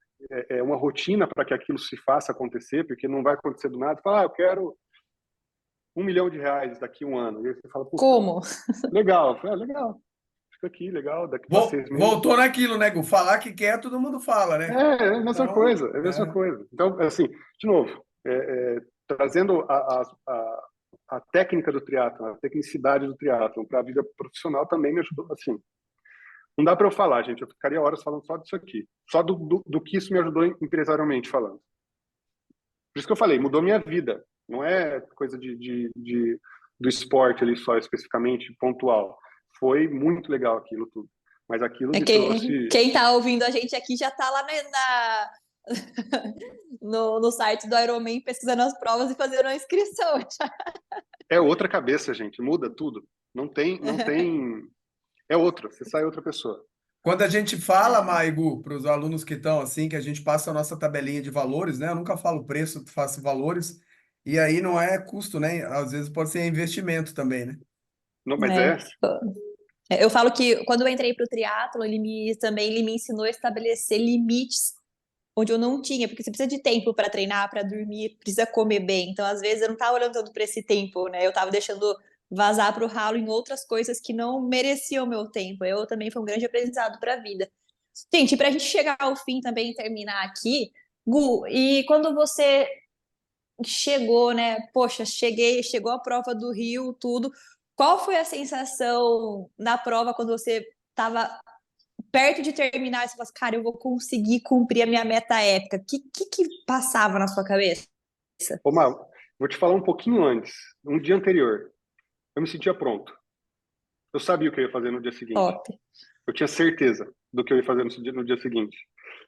D: uma rotina para que aquilo se faça acontecer, porque não vai acontecer do nada. Fala, eu quero R$1 milhão daqui a um ano. E aí você fala,
C: como?
D: Legal. Legal. Fica aqui, legal, daqui a 6 meses.
B: Voltou naquilo, né, Gu? Falar que quer, todo mundo fala, né?
D: É a mesma coisa, é a mesma coisa. Então, assim, de novo, trazendo a técnica do triatlon, a tecnicidade do triatlon para a vida profissional também me ajudou, assim. Não dá para eu falar, gente, eu ficaria horas falando só disso aqui, só do que isso me ajudou empresarialmente falando. Por isso que eu falei, mudou minha vida. Não é coisa do esporte ali só, especificamente, pontual. Foi muito legal aquilo tudo. Mas aquilo me trouxe...
C: Quem está ouvindo a gente aqui já está lá no site do Ironman pesquisando as provas e fazendo a inscrição.
D: É outra cabeça, gente. Muda tudo. Não tem... É outra. Você sai outra pessoa.
B: Quando a gente fala, Maigu, para os alunos que estão assim, que a gente passa a nossa tabelinha de valores, né? Eu nunca falo preço, faço valores. E aí não é custo, né? Às vezes pode ser investimento também, né?
D: Não, mas
C: Eu falo que quando eu entrei para o triatlo, ele me ensinou a estabelecer limites onde eu não tinha, porque você precisa de tempo para treinar, para dormir, precisa comer bem. Então, às vezes, eu não estava olhando tanto para esse tempo, né? Eu estava deixando vazar para o ralo em outras coisas que não mereciam o meu tempo. Eu também foi um grande aprendizado para a vida. Gente, para a gente chegar ao fim também e terminar aqui, Gu, e quando você chegou, né? Poxa, chegou a prova do Rio, tudo. Qual foi a sensação na prova quando você estava perto de terminar? Você falou assim, cara, eu vou conseguir cumprir a minha meta épica. O que passava na sua cabeça?
D: Ô, Mar, vou te falar um pouquinho antes, um dia anterior. Eu me sentia pronto. Eu sabia o que eu ia fazer no dia seguinte.
C: Top.
D: Eu tinha certeza do que eu ia fazer no dia seguinte.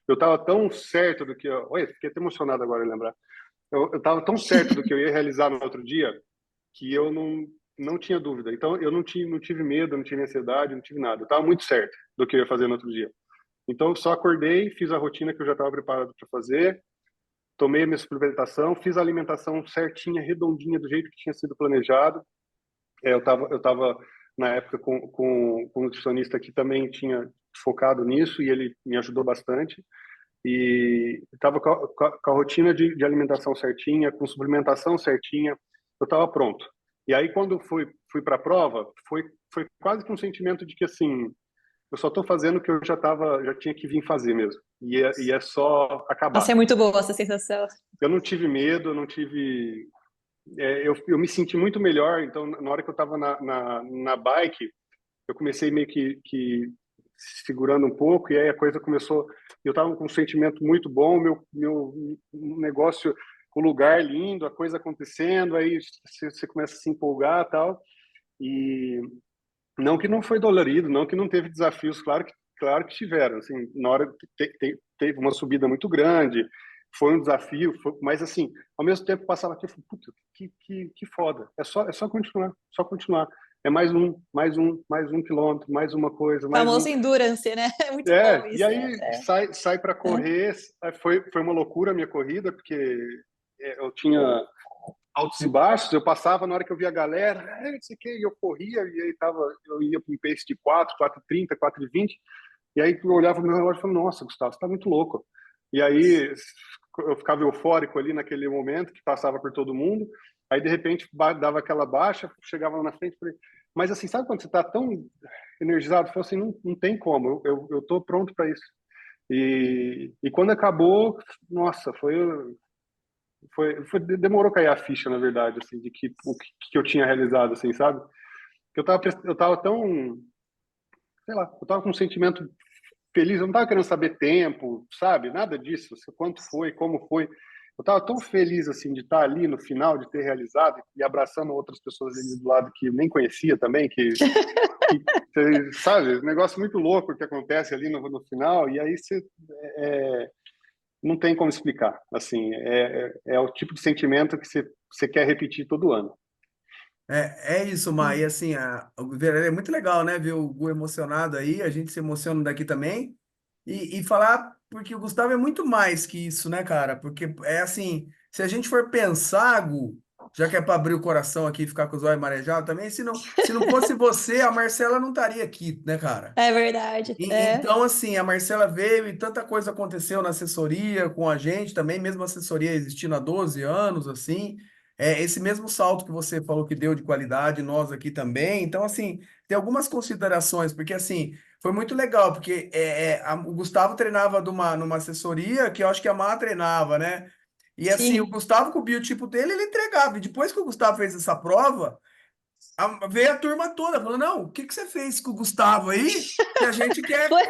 D: Eu estava tão certo do que eu... Olha, fiquei até emocionado agora em lembrar. Eu estava tão certo do que eu ia realizar no outro dia que eu não tinha dúvida. Então, eu não tive medo, não tive ansiedade, não tive nada. Eu estava muito certo do que eu ia fazer no outro dia. Então, eu só acordei, fiz a rotina que eu já estava preparado para fazer, tomei a minha suplementação, fiz a alimentação certinha, redondinha, do jeito que tinha sido planejado. Eu tava na época com um nutricionista que também tinha focado nisso e ele me ajudou bastante. E estava com a rotina de alimentação certinha, com suplementação certinha, eu estava pronto. E aí, quando fui para a prova, foi quase que um sentimento de que, assim, eu só estou fazendo o que eu já tinha que vir fazer mesmo. E é só acabar.
C: Nossa, é muito boa essa sensação.
D: Eu não tive medo, eu não tive eu me senti muito melhor. Então, na hora que eu estava na bike, eu comecei meio que segurando um pouco, e aí a coisa começou. Eu estava com um sentimento muito bom, meu negócio, o lugar lindo, a coisa acontecendo, aí você começa a se empolgar, tal. E não que não foi dolorido, não que não teve desafios, claro que tiveram. Assim, na hora teve uma subida muito grande, foi um desafio, mas assim, ao mesmo tempo passava aqui, eu falei, puta, que foda. É só continuar, só continuar. É mais um quilômetro, mais uma coisa,
C: O
D: mais um.
C: famoso endurance, né? É muito bom
D: E
C: isso.
D: aí sai para correr. Foi uma loucura a minha corrida, porque eu tinha altos e baixos. Eu passava na hora que eu via a galera, não sei o que, eu corria, e aí eu ia para um pace de 4:30, 4:20, e aí eu olhava no meu relógio e falava, nossa, Gustavo, você está muito louco. E aí eu ficava eufórico ali naquele momento, que passava por todo mundo, aí de repente dava aquela baixa, chegava lá na frente, falei, mas assim, sabe quando você está tão energizado? Eu falei assim, não tem como, eu tô pronto para isso. E quando acabou, nossa, demorou a cair a ficha, na verdade, assim, de o que eu tinha realizado, assim, sabe? Eu tava tão, sei lá, eu tava com um sentimento feliz, eu não tava querendo saber tempo, sabe? Nada disso, quanto foi, como foi. Eu tava tão feliz, assim, de estar ali no final, de ter realizado e abraçando outras pessoas ali do lado que eu nem conhecia também, sabe? Um negócio muito louco que acontece ali no final, e aí você não tem como explicar. Assim, é o tipo de sentimento que você quer repetir todo ano.
B: É isso, Mar. E assim, é muito legal, né? Ver o Gu emocionado aí, a gente se emociona daqui também. E falar, porque o Gustavo é muito mais que isso, né, cara? Porque é assim, se a gente for pensar, Gu, já que é para abrir o coração aqui e ficar com os olhos marejados também, se não fosse você, a Marcela não estaria aqui, né, cara?
C: É verdade.
B: Então, assim, a Marcela veio e tanta coisa aconteceu na assessoria com a gente também, mesmo a assessoria existindo há 12 anos, assim, esse mesmo salto que você falou que deu de qualidade, nós aqui também. Então, assim, tem algumas considerações, porque, assim, foi muito legal, porque o Gustavo treinava numa assessoria que eu acho que a Má treinava, né? E, assim, o
C: Sim.
B: Gustavo, com o biotipo dele, ele entregava. E depois que o Gustavo fez essa prova, veio a turma toda falando, não, o que você fez com o Gustavo aí? Que a gente quer
C: Foi.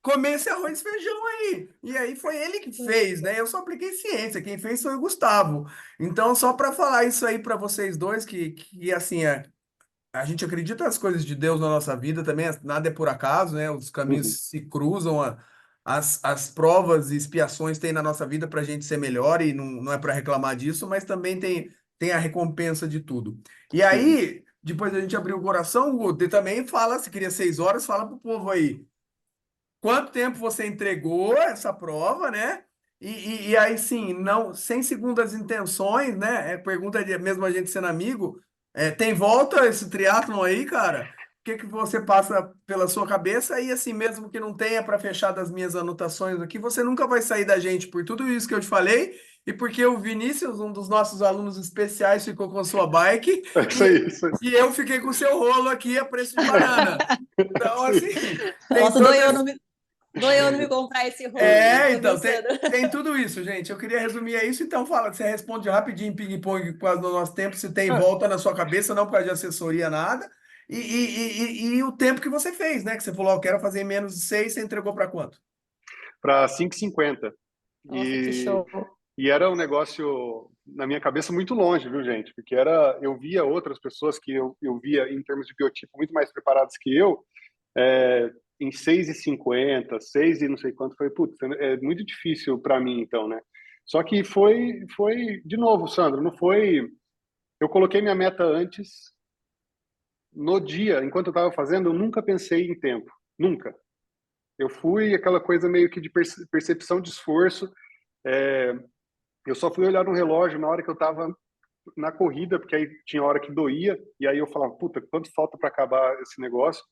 B: comer esse arroz e feijão aí. E aí foi ele que fez, né? Eu só apliquei ciência, quem fez foi o Gustavo. Então, só para falar isso aí para vocês dois, que assim, a gente acredita nas coisas de Deus na nossa vida também, nada é por acaso, né? Os
D: Uhum.
B: caminhos se cruzam, as provas e expiações tem na nossa vida para a gente ser melhor, e não é para reclamar disso, mas também tem a recompensa de tudo. E
D: Uhum.
B: aí, depois a gente abriu o coração, o Guto, e também fala, se queria 6 horas, fala pro povo aí. Quanto tempo você entregou essa prova, né? E aí sim, não, sem segundas intenções, né? Pergunta de mesmo a gente sendo amigo. Tem volta esse triatlon aí, cara? O que que você passa pela sua cabeça? E assim, mesmo que não tenha para fechar das minhas anotações aqui, você nunca vai sair da gente por tudo isso que eu te falei e porque o Vinícius, um dos nossos alunos especiais, ficou com sua bike
D: É isso
B: e,
D: aí, isso aí.
B: e eu fiquei com o seu rolo aqui a preço de banana.
D: É
B: Então,
D: isso aí.
B: assim, tem
C: Nossa,
B: todo
C: doeu não me comprar esse rolo,
B: então,
C: viu,
B: tem,
C: Sandro?
B: tem tudo isso, gente. Eu queria resumir isso, então fala, você responde rapidinho, ping-pong, por causa do nosso tempo, se tem
D: Ah,
B: volta na sua cabeça, não por causa de assessoria, nada. E o tempo que você fez, né? Que você falou, eu quero fazer em menos de 6, você entregou para quanto?
D: para 5:50.
C: Nossa, que
D: E
C: show.
D: E era um negócio, na minha cabeça, muito longe, viu, gente? Porque eu via outras pessoas que eu via em termos de biotipo muito mais preparadas que eu, em 6,50, 6 e não sei quanto. Foi, putz, é muito difícil para mim, então, né? Só que foi, de novo, Sandro, não foi... Eu coloquei minha meta antes, no dia, enquanto eu estava fazendo, eu nunca pensei em tempo. Nunca. Eu fui aquela coisa meio que de percepção de esforço. Eu só fui olhar no relógio na hora que eu estava na corrida, porque aí tinha hora que doía, e aí eu falava, puta, quanto falta para acabar esse negócio?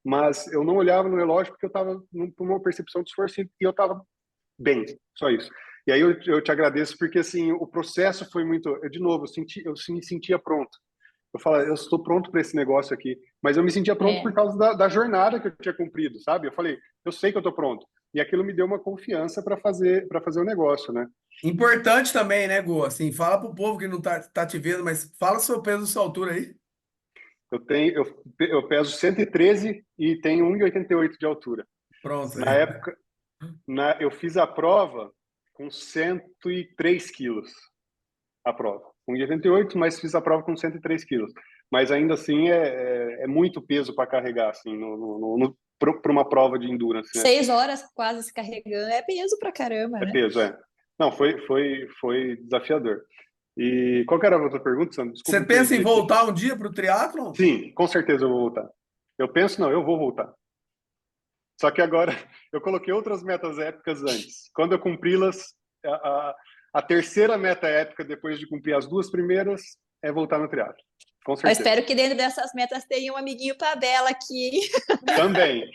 D: Mas eu não olhava no relógio porque eu estava numa percepção de esforço e eu estava bem, só isso. E aí eu te agradeço porque, assim, o processo foi muito... de novo, eu me sentia pronto. Eu falei, eu estou pronto para esse negócio aqui. Mas eu me sentia pronto por causa da jornada que eu tinha cumprido, sabe? Eu falei, eu sei que eu estou pronto. E aquilo me deu uma confiança para fazer o negócio, né?
B: Importante também, né, Gu? Assim, fala pro povo que não tá te vendo, mas fala seu peso e sua altura aí.
D: Eu peso 113 e tenho 1,88 de altura.
B: Pronto.
D: Na época, eu fiz a prova com 103 quilos. A prova. 1,88, mas fiz a prova com 103 quilos. Mas ainda assim é muito peso para carregar, assim, para uma prova de endurance, né?
C: 6 horas quase se carregando. É peso pra caramba,
D: É
C: né?
D: peso, é. Não, foi desafiador. E qual que era a outra pergunta, Sandro? Desculpa,
B: Você pensa em
D: perdi aqui.
B: voltar um dia pro triatlon?
D: Sim, com certeza eu vou voltar. Eu penso, não, eu vou voltar. Só que agora eu coloquei outras metas épicas antes. Quando eu cumpri-las, a terceira meta épica, depois de cumprir as duas primeiras, é voltar no triatlo. Com
C: Eu
D: certeza.
C: espero que dentro dessas metas tenha um amiguinho pra Bela aqui, hein?
D: Também.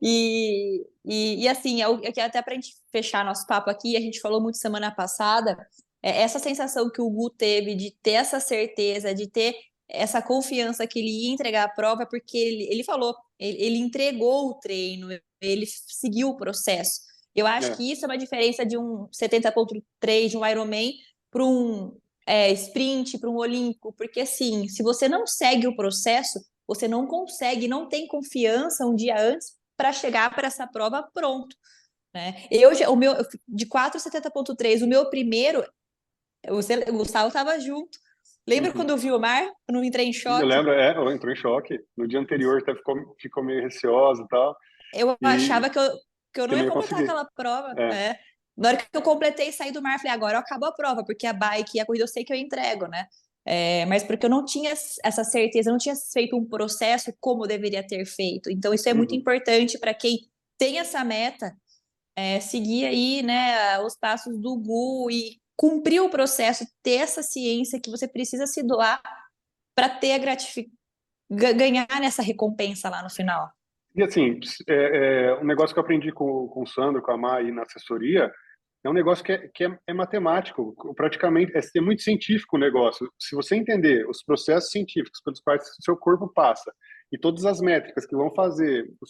C: E assim, até para a gente fechar nosso papo aqui, a gente falou muito semana passada, essa sensação que o Gu teve de ter essa certeza, de ter essa confiança que ele ia entregar a prova, porque ele falou, ele entregou o treino, ele seguiu o processo. Eu acho que isso é uma diferença de um 70.3, de um Ironman, para um sprint, para um olímpico, porque assim, se você não segue o processo, você não consegue, não tem confiança um dia antes para chegar para essa prova pronto, né? O meu de 4,70.3, o meu primeiro, o Gustavo estava junto. Lembra quando eu vi o mar? Eu não entrei em choque?
D: Eu lembro, eu entrei em choque. No dia anterior até ficou meio receosa e tal.
C: Eu achava que eu não ia completar
D: conseguir.
C: aquela prova, né? Na hora que eu completei e saí do mar, falei, agora eu acabo a prova, porque a bike e a corrida eu sei que eu entrego, né? Mas porque eu não tinha essa certeza, eu não tinha feito um processo como eu deveria ter feito. Então, isso é muito importante para quem tem essa meta, seguir aí, né, os passos do Gu e cumprir o processo, ter essa ciência que você precisa se doar para ter ganhar nessa recompensa lá no final.
D: E assim, um negócio que eu aprendi com o Sandro, com a Mai na assessoria, é um negócio que é matemático, praticamente, é muito científico o negócio. Se você entender os processos científicos pelos quais o seu corpo passa e todas as métricas que vão fazer o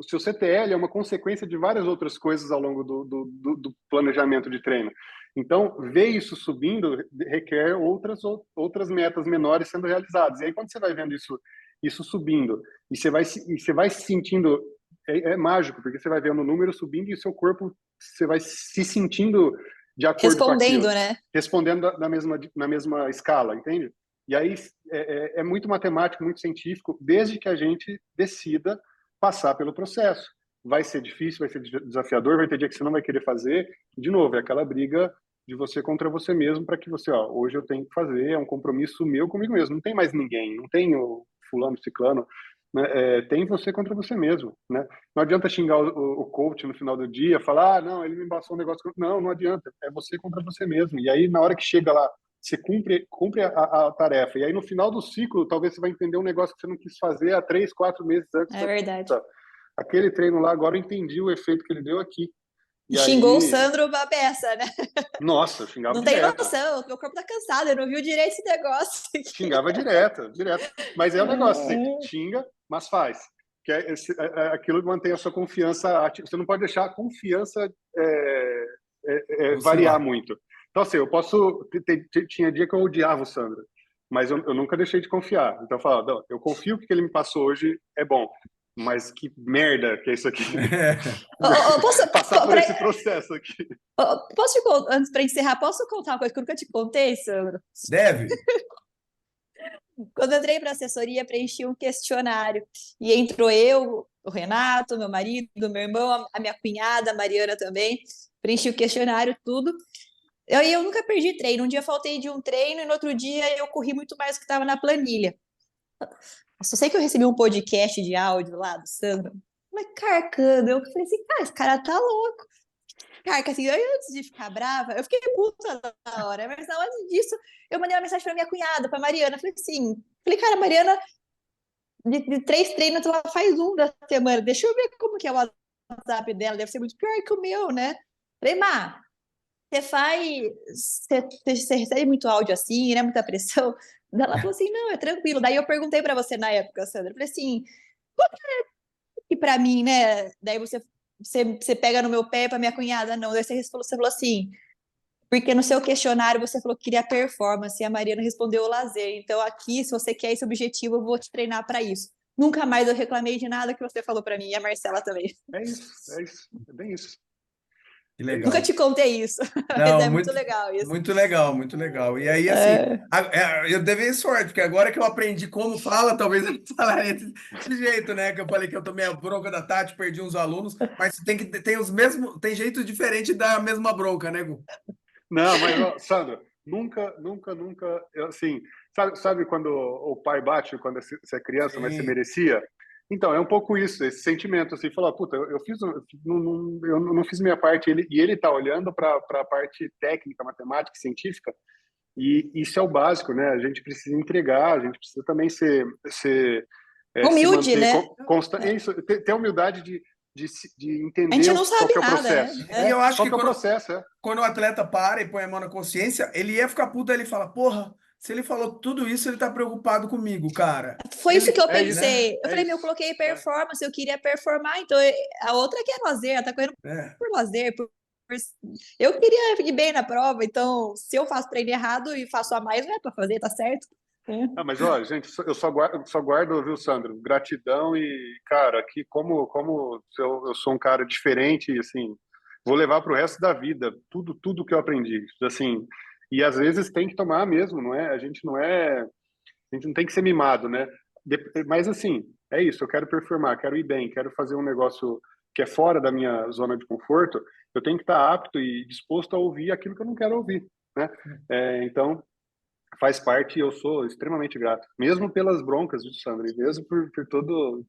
D: seu CTL é uma consequência de várias outras coisas ao longo do planejamento de treino. Então, ver isso subindo requer outras metas menores sendo realizadas. E aí, quando você vai vendo isso subindo, e você vai se sentindo... É mágico, porque você vai vendo o número subindo e o seu corpo, você vai se sentindo de acordo com aquilo.
C: Né?
D: Respondendo na mesma escala, entende? E aí é muito matemático, muito científico, desde que a gente decida passar pelo processo. Vai ser difícil, vai ser desafiador, vai ter dia que você não vai querer fazer. De novo, é aquela briga de você contra você mesmo para que você, hoje eu tenho que fazer, é um compromisso meu comigo mesmo. Não tem mais ninguém, não tem o fulano, ciclano, né? Tem você contra você mesmo, né? Não adianta xingar o coach no final do dia, falar, não, ele me passou um negócio. Não adianta, é você contra você mesmo. E aí, na hora que chega lá, você cumpre a tarefa. E aí, no final do ciclo, talvez você vai entender um negócio que você não quis fazer há 3, 4 meses antes.
C: É verdade.
D: Aquele treino lá, agora eu entendi o efeito que ele deu aqui.
C: E xingou o Sandro uma beça, né?
D: Nossa, eu xingava
C: não
D: direto.
C: Não tem noção, meu corpo tá cansado, eu não vi direito esse negócio.
D: Xingava direto. Mas é um negócio, você xinga, mas faz. Que aquilo que mantém a sua confiança ativa. Você não pode deixar a confiança variar muito. Então, assim, eu posso... Tinha dia que eu odiava o Sandro, mas eu nunca deixei de confiar. Então, eu falava, não, eu confio que o que ele me passou hoje é bom. mas que merda que é isso aqui.
C: Posso,
D: Passar por esse processo aqui.
C: antes para encerrar, posso contar uma coisa que eu nunca te contei, Sandro?
B: Deve.
C: Quando eu entrei para assessoria, preenchi um questionário e entrou eu, o Renato, meu marido, meu irmão, a minha cunhada, a Mariana também. Preenchi o questionário, tudo. Eu nunca perdi treino. Um dia faltei de um treino e no outro dia eu corri muito mais do que estava na planilha. Só sei que eu recebi um podcast de áudio lá do Sandro, mas carcando. Eu falei assim, cara, esse cara tá louco. Carca, assim, antes de ficar brava, eu fiquei puta na hora, mas não, antes disso, eu mandei uma mensagem pra minha cunhada, pra Mariana. Falei, cara, Mariana, de 3 treinos, ela faz um da semana. Deixa eu ver como que é o WhatsApp dela, deve ser muito pior que o meu, né? Falei, Má, você recebe muito áudio assim, né? Muita pressão. Ela falou assim, não, é tranquilo. Daí eu perguntei pra você na época, Sandra, eu falei assim, qual que é pra mim, né? Daí você pega no meu pé, pra minha cunhada, não. Daí você falou assim, porque no seu questionário você falou que queria performance e a Mariana respondeu o lazer. Então aqui, se você quer esse objetivo, eu vou te treinar para isso. Nunca mais eu reclamei de nada que você falou para mim, e a Marcela também.
D: É bem isso.
B: Que legal.
C: Nunca te contei isso,
B: Não,
C: mas é muito legal isso.
B: Muito legal. E aí, assim, eu dei sorte, porque agora que eu aprendi como fala, talvez eu não falaria desse jeito, né? Que eu falei que eu tomei a bronca da Tati, perdi uns alunos, mas tem jeitos diferentes da mesma bronca, né, Gu?
D: Não, mas, ó, Sandro, nunca, assim, sabe quando o pai bate quando você é criança, mas você merecia? Então, é um pouco isso, esse sentimento, assim, falar, puta, eu não fiz minha parte, e ele tá olhando para a parte técnica, matemática, científica, e isso é o básico, né? A gente precisa entregar, a gente precisa também ser
C: humilde,
D: se
C: né?
D: Isso, ter a humildade de entender
C: a gente não sabe
D: qual que é o
C: nada,
D: processo.
B: E eu acho
D: Qual
B: que
D: é o processo,
B: quando o atleta para e põe a mão na consciência, ele ia ficar puto, ele fala, porra, se ele falou tudo isso, ele tá preocupado comigo, cara.
C: Foi isso que eu
B: isso,
C: pensei.
B: né?
C: Eu falei, eu coloquei performance, eu queria performar, então a outra que é lazer, ela tá correndo por lazer, eu queria ir bem na prova, então se eu faço treino errado e faço a mais, não é pra fazer, tá certo?
D: Mas olha, gente, eu só guardo, viu, Sandro? Gratidão e, cara, que como eu sou um cara diferente, assim, vou levar pro resto da vida tudo que eu aprendi, assim, e às vezes tem que tomar mesmo, não é? A gente não tem que ser mimado, né? Mas assim, é isso, eu quero performar, quero ir bem, quero fazer um negócio que é fora da minha zona de conforto, eu tenho que estar apto e disposto a ouvir aquilo que eu não quero ouvir, né? Então, faz parte e eu sou extremamente grato, mesmo pelas broncas, viu, Sandra, e mesmo por tudo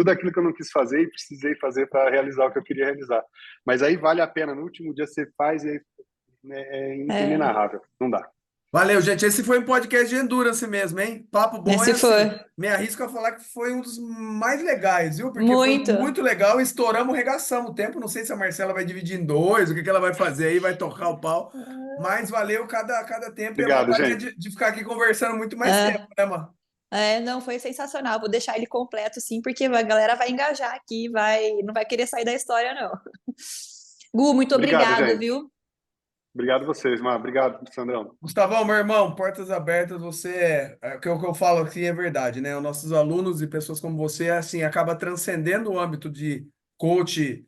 D: aquilo que eu não quis fazer e precisei fazer para realizar o que eu queria realizar. Mas aí vale a pena, no último dia você faz e aí é inenarrável, não dá.
B: Valeu, gente. Esse foi um podcast de endurance mesmo, hein? Papo bom.
C: Esse foi.
B: Assim, me arrisco a falar que foi um dos mais legais, viu? Porque
C: muito.
B: Foi muito legal. Estouramos, regaçamos o tempo. Não sei se a Marcela vai dividir em 2, o que ela vai fazer aí, vai tocar o pau. Mas valeu cada tempo.
D: Obrigado,
B: e a vontade de ficar aqui conversando muito mais tempo, né, mano?
C: Não, foi sensacional. Vou deixar ele completo, sim, porque a galera vai engajar aqui, não vai querer sair da história, não. Gu, muito obrigado, viu?
D: Obrigado a vocês, Mar. Obrigado, Sandrão.
B: Gustavão, meu irmão, portas abertas, você o que eu falo aqui é verdade, né? Os nossos alunos e pessoas como você, assim, acaba transcendendo o âmbito de coach,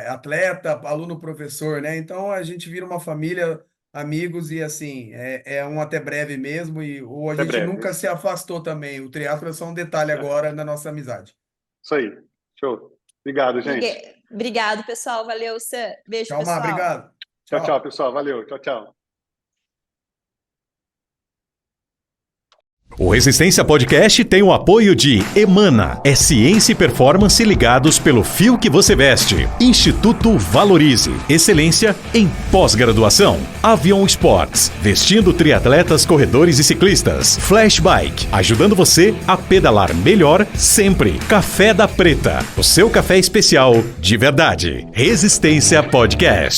B: atleta, aluno, professor, né? Então, a gente vira uma família, amigos e, assim, é um até breve mesmo e a gente nunca se afastou também. O triatlo é só um detalhe agora na nossa amizade.
D: Isso aí. Show. Obrigado, gente.
C: Obrigado, pessoal. Valeu, Sam. Beijo,
B: tchau,
C: pessoal.
B: Obrigado.
D: Tchau, pessoal. Valeu. Tchau.
A: O Resistência Podcast tem o apoio de Emana, ciência e performance ligados pelo fio que você veste. Instituto Valorize, excelência em pós-graduação. Avion Sports, vestindo triatletas, corredores e ciclistas. Flash Bike, ajudando você a pedalar melhor sempre. Café da Preta, o seu café especial de verdade. Resistência Podcast.